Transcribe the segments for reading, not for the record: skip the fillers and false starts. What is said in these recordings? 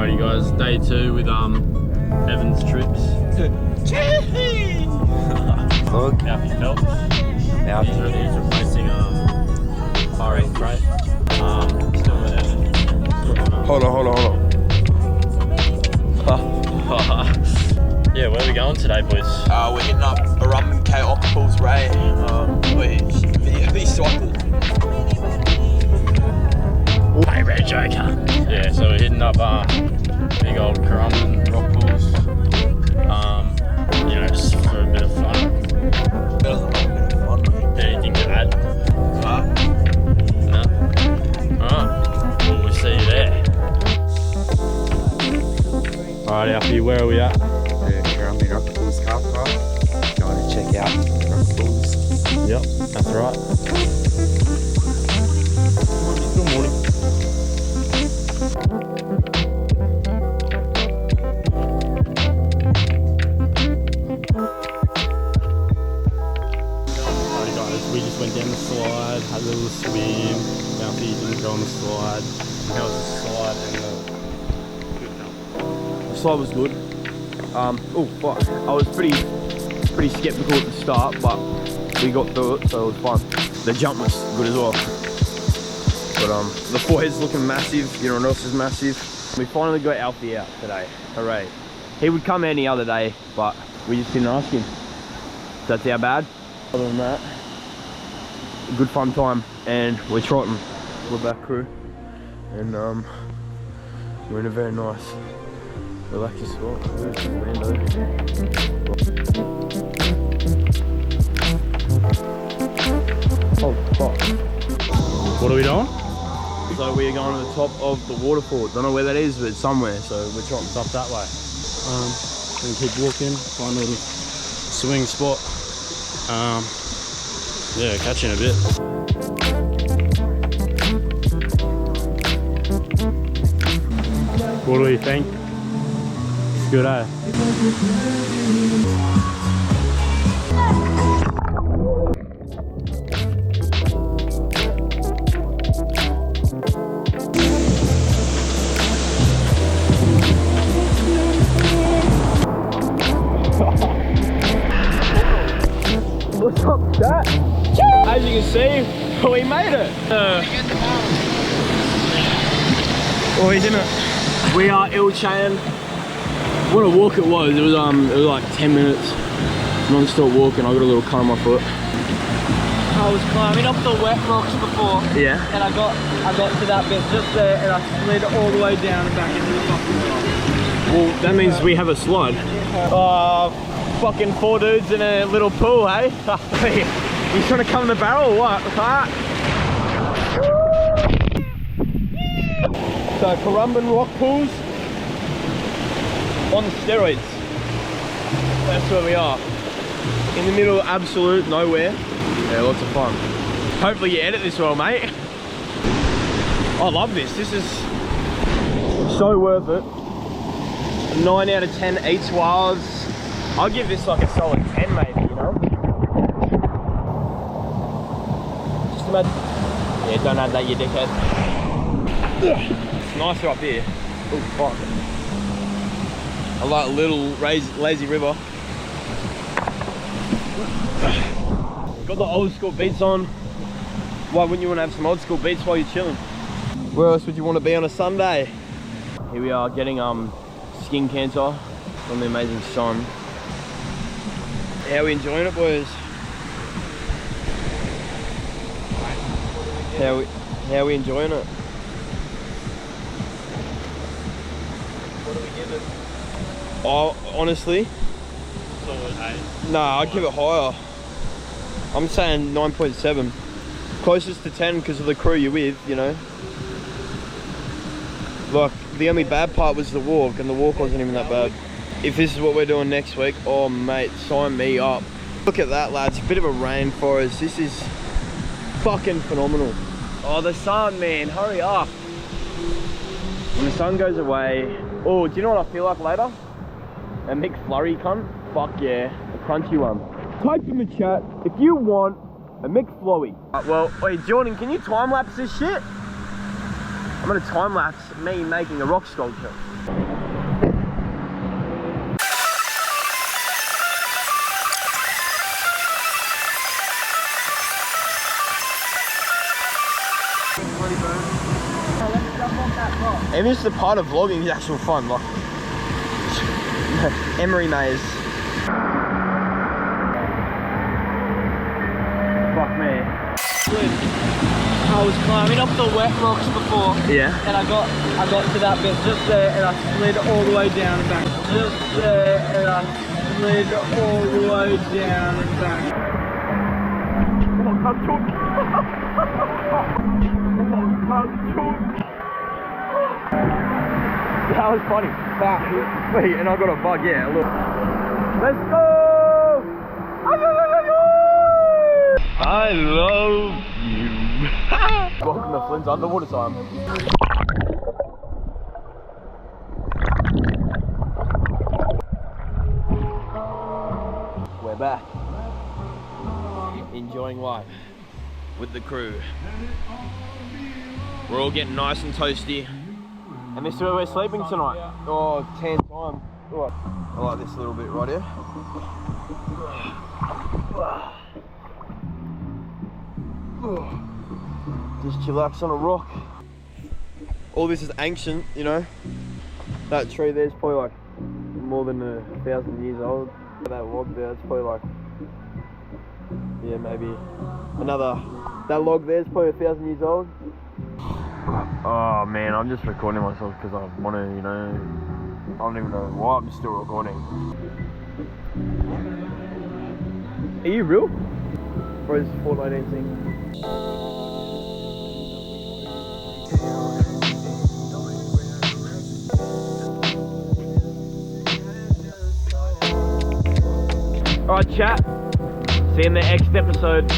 Alrighty guys, day 2 with Evan's trips. Look. Alfie Phelps. Alfie. He's replacing Fire Freight. Still with Evan. Hold on. Yeah, where are we going today, boys? We're hitting up Arum K Octopus Ray. We cycled. Hey, Red Joker. Yeah, so we're hitting up big old Currumbin rock pools. You know, just for a bit of fun. Anything to add? No? Alright. Well, we'll see you there. Alright, Alfie, where are we at? The Currumbin Rock Pools car park. Going to check out rock pools. Yep, that's right. Good morning. Alright guys, we just went down the slide, had a little swim. Alfie didn't go on the slide. How was the slide and The slide was good. Oh fuck! I was pretty skeptical at the start, but we got through it, so it was fun. The jump was good as well. But the forehead's looking massive. You know what else is massive? We finally got Alfie out today. Hooray! He would come any other day, but we just didn't ask him. That's how bad. Other than that, a good fun time, and we're trotting. We're back crew, and we're in a very nice, relaxing spot. Oh fuck! what are we doing? So we are going to the top of the waterfall. Don't know where that is, but it's somewhere. So we're trotting It's up that way. Gonna keep walking, find a little swing spot. Yeah, catch you in a bit. What do you think? It's good, eh? What's up, chat? As you can see, we made it. Oh, he's in it. We are ill-chained. What a walk it was. It was like 10 minutes non-stop walking. I got a little cut on my foot. I was climbing up the wet rocks before, Yeah. and I got to that bit just there, and I slid all the way down and back into the fucking rock. Well, that means we have a slide. Fucking 4 dudes in a little pool, hey? You trying to come in the barrel or what? Huh? So Currumbin rock pools on steroids. That's where we are. In the middle of absolute nowhere. Yeah, lots of fun. Hopefully you edit this well, mate. I love this. This is so worth it. 9 out of 10 eats wilds. I'll give this like a solid 10 maybe, you know? Just imagine. Yeah, don't add that, you dickhead. It's nicer up here. Oh, fuck. I like a little lazy river. Got the old school beats on. Why wouldn't you want to have some old school beats while you're chilling? Where else would you want to be on a Sunday? Here we are getting skin cancer from the amazing sun. How are we enjoying it, boys? How are we enjoying it? What do we give it? Oh, honestly? Solid 8. Nah, I'd give it higher. I'm saying 9.7. Closest to 10 because of the crew you're with, you know? Like, the only bad part was the walk, and the walk wasn't even that bad. If this is what we're doing next week, oh mate, sign me up. Look at that, lads, a bit of a rainforest. This is fucking phenomenal. Oh, the sun, man, hurry up. When the sun goes away, oh, do you know what I feel like later? A McFlurry cunt? Fuck yeah, a crunchy one. Type in the chat if you want a McFlurry. Well, wait, Jordan, can you time lapse this shit? I'm gonna time lapse me making a rock sculpture. Even just the part of vlogging is actual fun, like Emery maze. Fuck me. I was climbing up the wet rocks before. Yeah. And I got to that bit just there and I slid all the way down and back. Just there and I slid all the way down and back. That was funny. Wait, and I got a bug, yeah, look. Let's go! I love you. Welcome to Flynn's underwater time. We're back. Enjoying life with the crew. We're all getting nice and toasty. And this is where we're sleeping tonight. Oh, 10 time. Oh, I like this little bit right here. Just chillax on a rock. All this is ancient, you know. That tree there's probably like more than 1,000 years old. That log there, it's probably like, yeah, maybe another. That log there's probably 1,000 years old. Oh man, I'm just recording myself because I want to, you know, I don't even know why I'm still recording. Are you real? Or is Fortnite anything? Alright chat, see you in the next episode.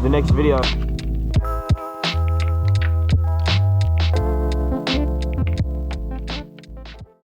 The next video.